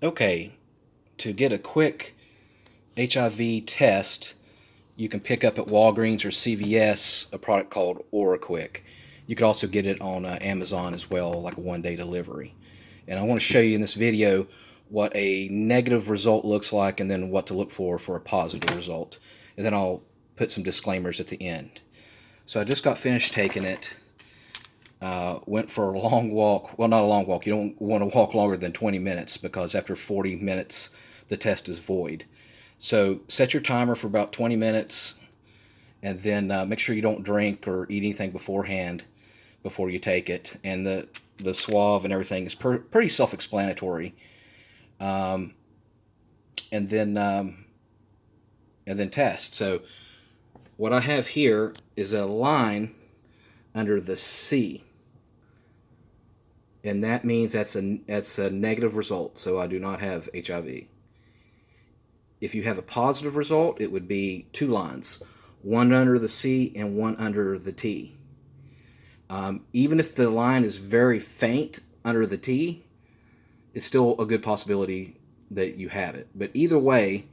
Okay, to get a quick HIV test, you can pick up at Walgreens or CVS a product called OraQuick. You could also get it on Amazon as well, like a one-day delivery. And I want to show you in this video what a negative result looks like and then what to look for a positive result. And then I'll put some disclaimers at the end. So I just got finished taking it. Went for a long walk. Well, not a long walk. You don't want to walk longer than 20 minutes because after 40 minutes, the test is void. So set your timer for about 20 minutes and then make sure you don't drink or eat anything beforehand before you take it. And the swab and everything is pretty self-explanatory. Um, and then test. So what I have here is a line under the C, and that means that's a negative result. So I do not have HIV. If you have a positive result, it would be two lines, one under the C and one under the T. Even if the line is very faint under the T, it's still a good possibility that you have it. But either way,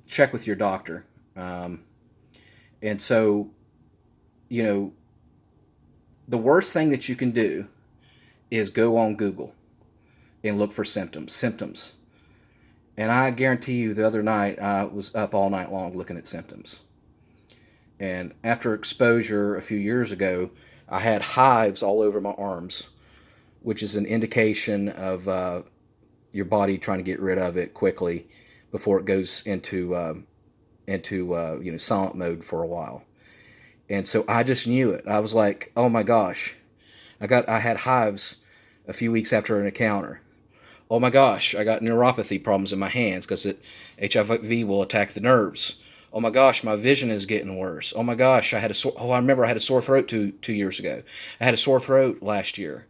check with your doctor. And so, the worst thing that you can do is go on Google and look for symptoms. And I guarantee you the other night I was up all night long looking at symptoms. And after exposure a few years ago, I had hives all over my arms, which is an indication of your body trying to get rid of it quickly before it goes into silent mode for a while. And so I just knew it. I was like, oh my gosh, I had hives a few weeks after an encounter. Oh my gosh, I got neuropathy problems in my hands because HIV will attack the nerves. Oh my gosh, my vision is getting worse. Oh my gosh, I remember I had a sore throat 2 years ago. I had a sore throat last year.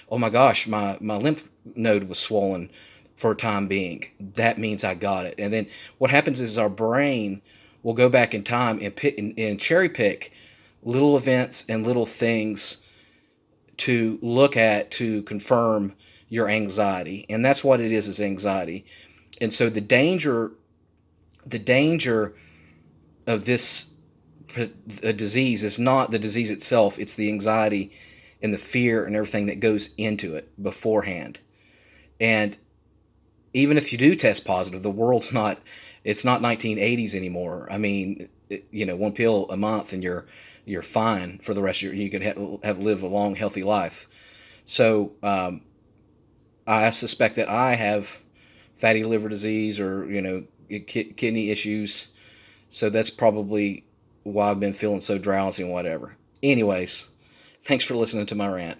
Oh my gosh, my lymph node was swollen for a time being. That means I got it. And then what happens is our brain will go back in time and cherry pick little events and little things to look at to confirm your anxiety. And that's what it is anxiety. And so the danger of this disease is not the disease itself, it's the anxiety and the fear and everything that goes into it beforehand. And even if you do test positive, it's not 1980s anymore. I mean, one pill a month and you're fine for the rest of you can have live a long, healthy life. So I suspect that I have fatty liver disease or kidney issues. So that's probably why I've been feeling so drowsy and whatever. Anyways, thanks for listening to my rant.